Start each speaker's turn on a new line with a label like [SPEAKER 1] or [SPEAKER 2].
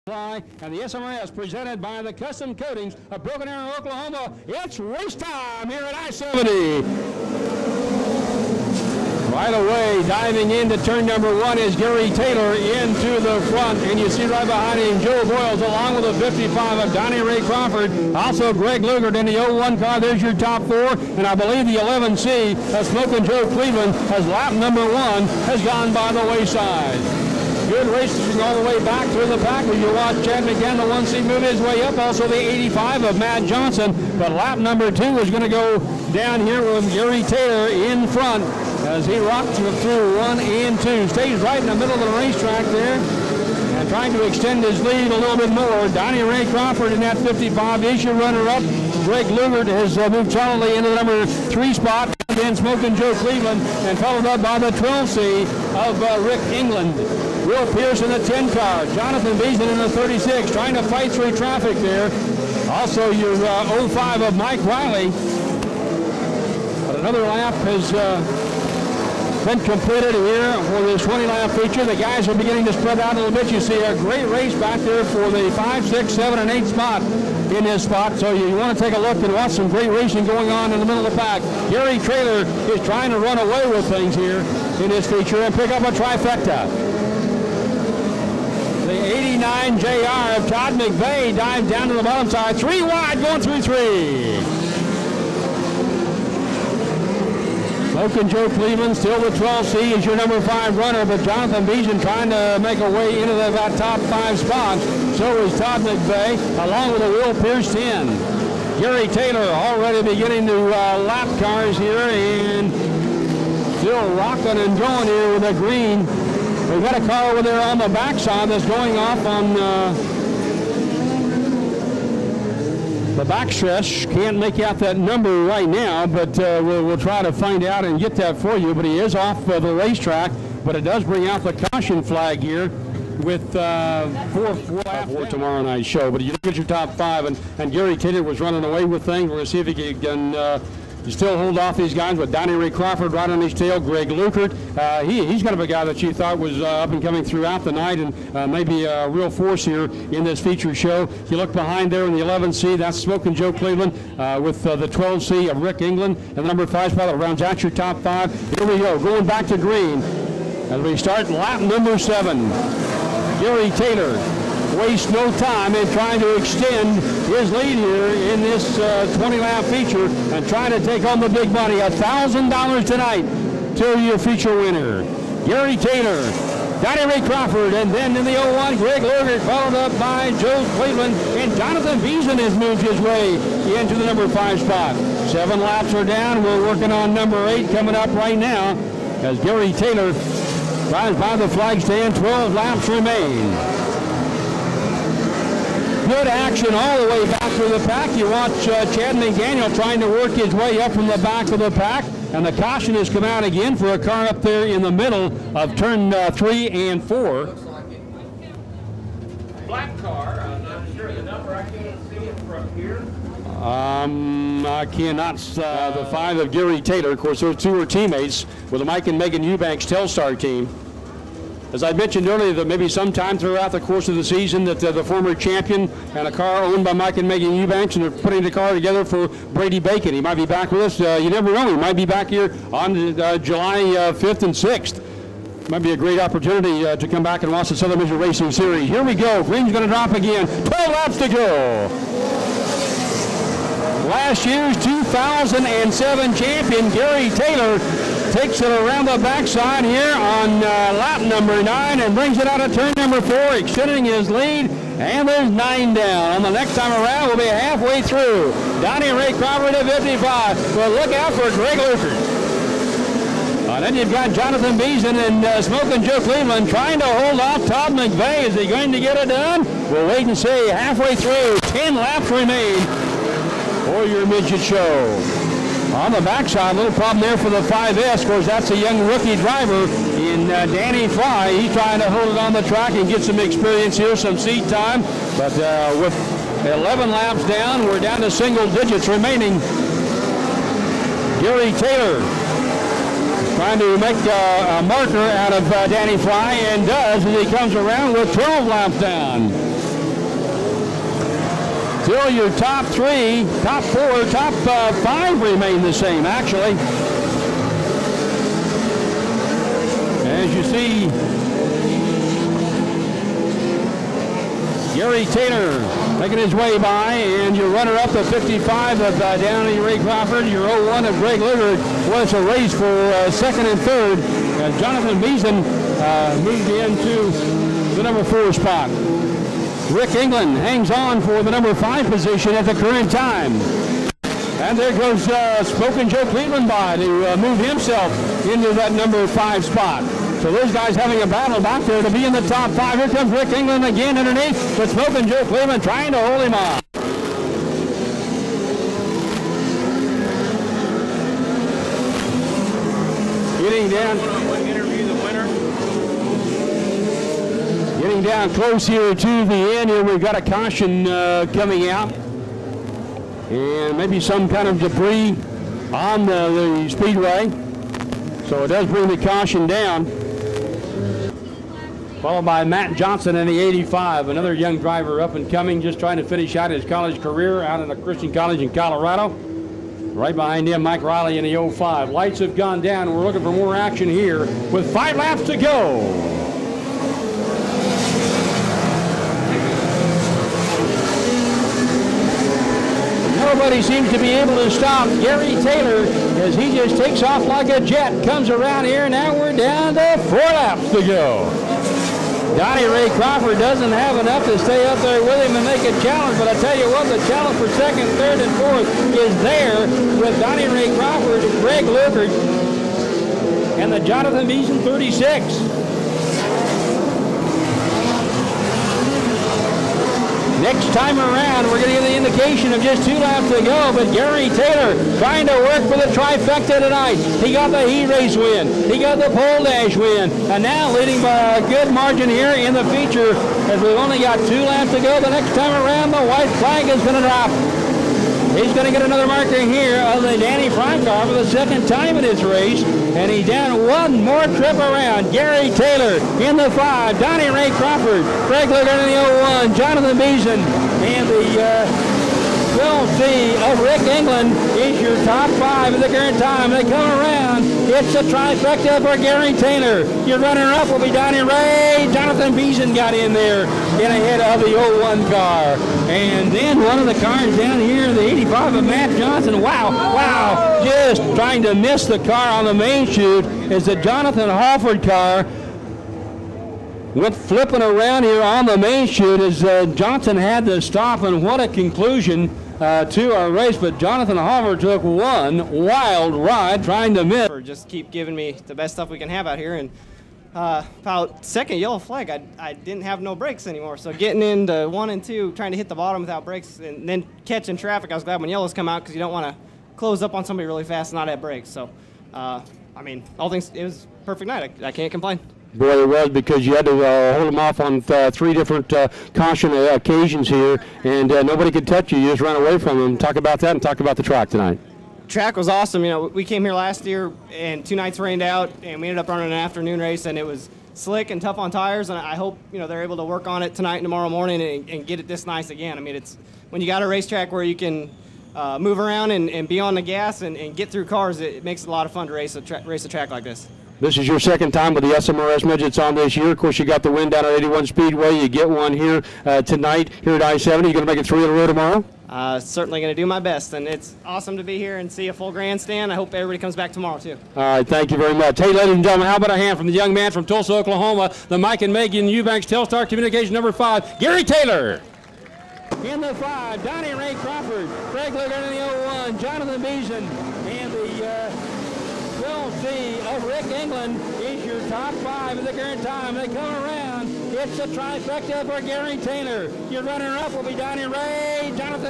[SPEAKER 1] And the SMRS presented by the Custom Coatings of Broken Arrow, Oklahoma. It's race time here at I-70. Right away, diving into turn number 1 is Gary Taylor into the front. And you see right behind him Joe Boyles along with the 55 of Donnie Ray Crawford. Also Greg Lugert in the 01 car. There's your top 4. And I believe the 11C of Smokin' Joe Cleveland as lap number 1 has gone by the wayside. Good racing all the way back through the pack. When you watch Chad McGann, the 1C, move his way up. Also the 85 of Matt Johnson. But lap number 2 is going to go down here with Gary Taylor in front as he rocks through 1 and 2. Stays right in the middle of the racetrack there and trying to extend his lead a little bit more. Donnie Ray Crawford in that 55 is your runner-up. Greg Lugert has moved solidly into the number 3 spot. Then Smokin' Joe Cleveland and followed up by the 12C of Rick England. Will Pierce in the 10 car. Jonathan Beason in the 36 trying to fight through traffic there. Also your 05 of Mike Riley. But another lap has been completed here for this 20-lap feature. The guys are beginning to spread out a little bit. You see a great race back there for the 5, 6, 7, and 8 spot in this spot. So you want to take a look and watch some great racing going on in the middle of the pack. Gary Taylor is trying to run away with things here in this feature and pick up a trifecta. The 89 JR of Todd McVeigh dives down to the bottom side. 3 wide going through 3. Smokin' Joe Cleveland, still the 12C is your number 5 runner, but Jonathan Beason trying to make a way into that top 5 spot. So is Todd McVeigh, along with a Will Pierce 10. Gary Taylor already beginning to lap cars here and still rocking and going here with a green. We've got a car over there on the backside that's going off on the backstretch. Can't make out that number right now, but we'll try to find out and get that for you. But he is off the racetrack, but it does bring out the caution flag here with 4 laps for tomorrow night's show. But you look at your top 5, and Gary Taylor was running away with things. We're going to see if he can still hold off these guys with Donnie Ray Crawford right on his tail. Greg Lugert, he's kind of a guy that you thought was up and coming throughout the night and maybe a real force here in this feature show. You look behind there in the 11C, that's Smokin' Joe Cleveland with the 12C of Rick England and the number 5 spot that rounds out your top 5. Here we go, going back to green as we start lap number 7. Gary Taylor wastes no time in trying to extend his lead here in this 20-lap feature and trying to take on the big money. $1,000 tonight to your feature winner. Gary Taylor, Donnie Ray Crawford, and then in the 01, Greg Lugert, followed up by Joe Cleveland, and Jonathan Beason has moved his way into the number 5 spot. 7 laps are down. We're working on number 8 coming up right now as Gary Taylor drives by the flag stand. 12 laps remain. Good action all the way back through the pack. You watch Chad McDaniel trying to work his way up from the back of the pack, and the caution has come out again for a car up there in the middle of turn 3 and 4.
[SPEAKER 2] Black car, I'm not sure the number, I can't see it from here.
[SPEAKER 1] I cannot, the 5 of Gary Taylor. Of course, those 2 are teammates with the Mike and Megan Eubanks Telstar team. As I mentioned earlier, that maybe sometime throughout the course of the season that the former champion and a car owned by Mike and Megan Eubanks, and they're putting the car together for Brady Bacon. He might be back with us. You never know. He might be back here on July 5th and 6th. Might be a great opportunity to come back and watch the Southern Michigan Racing Series. Here we go. Green's going to drop again. 12 laps to go. Last year's 2007 champion, Gary Taylor, takes it around the backside here on lap number 9 and brings it out of turn number 4, extending his lead. And there's 9 down. On the next time around, we'll be halfway through. Donnie Ray Crawford at 55. Well, look out for Greg Lugert. Then you've got Jonathan Beason and Smokin' Joe Cleveland trying to hold off Todd McVeigh. Is he going to get it done? We'll wait and see. Halfway through, 10 laps remain for your midget show. On the backside, a little problem there for the 5S. Of course, that's a young rookie driver in Danny Fry. He's trying to hold it on the track and get some experience here, some seat time. But with 11 laps down, we're down to single digits remaining. Gary Taylor trying to make a marker out of Danny Fry, and does as he comes around with 12 laps down. Still your top three, top four, top five remain the same, actually. As you see, Gary Taylor making his way by, and your runner-up, the 55 of Danny Ray Crawford, your 01 of Greg Luger. Was a race for second and third. Jonathan Beeson moved into the number 4 spot. Rick England hangs on for the number 5 position at the current time. And there goes Spoken Joe Cleveland by to move himself into that number 5 spot. So those guys having a battle back there to be in the top 5. Here comes Rick England again underneath, but Spoken Joe Cleveland trying to hold him off. Getting down.
[SPEAKER 2] Interview the winner.
[SPEAKER 1] Getting down close here to the end. Here we've got a caution coming out, and maybe some kind of debris on the speedway. So it does bring the caution down. Followed by Matt Johnson in the 85, another young driver up and coming, just trying to finish out his college career out at a Christian college in Colorado. Right behind him, Mike Riley in the 05. Lights have gone down. We're looking for more action here with 5 laps to go. Nobody seems to be able to stop Gary Taylor as he just takes off like a jet. Comes around here. Now we're down to 4 laps to go. Donnie Ray Crawford doesn't have enough to stay up there with him and make a challenge, but I tell you what, the challenge for second, third, and fourth is there with Donnie Ray Crawford, Greg Luger, and the Jonathan Beeson 36. Next time around, we're going to get the indication of just 2 laps to go, but Gary Taylor trying to work for the trifecta tonight. He got the heat race win. He got the pole dash win. And now leading by a good margin here in the feature as we've only got 2 laps to go. The next time around, the white flag is going to drop. He's going to get another marker here of the Danny Prime car for the second time in his race. And he's down 1 more trip around. Gary Taylor in the 5. Donnie Ray Crawford. Greg Luger in the 01. Jonathan Beeson. And the 12C of Rick England is your top 5 at the current time. They come around. It's a trifecta for Gary Taylor. Your runner-up will be Donnie Ray. Jonathan Beeson got in there in ahead of the 01 car. And then one of the cars down here, the 85 of Matt Johnson. Wow, just trying to miss the car on the main chute as the Jonathan Halford car went flipping around here on the main chute as Johnson had to stop, and what a conclusion to our race. But Jonathan Halford took one wild ride trying to miss.
[SPEAKER 3] Just keep giving me the best stuff we can have out here, and about second yellow flag, I didn't have no brakes anymore. So getting into 1 and 2, trying to hit the bottom without brakes, and then catching traffic, I was glad when yellows come out because you don't want to close up on somebody really fast and not have brakes. So, I mean, all things, it was a perfect night. I can't complain.
[SPEAKER 1] Boy, it was, because you had to hold them off on 3 different caution occasions here, and nobody could touch you. You just ran away from them. Talk about that and talk about the track tonight.
[SPEAKER 3] Track was awesome. You know, we came here last year and 2 nights rained out, and we ended up running an afternoon race, and it was slick and tough on tires, and I hope, you know, they're able to work on it tonight and tomorrow morning and get it this nice again. I mean, it's when you got a racetrack where you can move around and be on the gas and get through cars, it makes it a lot of fun to race a track like this.
[SPEAKER 1] This is your second time with the SMRS Midgets on this year. Of course, you got the win down at 81 Speedway. You get one here tonight here at I-70. You going to make it 3 in a row tomorrow?
[SPEAKER 3] Certainly going to do my best, and it's awesome to be here and see a full grandstand. I hope everybody comes back tomorrow, too. All
[SPEAKER 1] right, thank you very much. Hey, ladies and gentlemen, how about a hand from the young man from Tulsa, Oklahoma, the Mike and Megan Eubanks Telstar Communication number 5, Gary Taylor. In the 5, Donnie Ray Crawford, Greg Luger in the 01, Jonathan Beeson, and the 12C of Rick England is your top 5 at the current time. They come around. It's a trifecta for Gary Taylor. Your runner-up will be Donnie Ray, Jonathan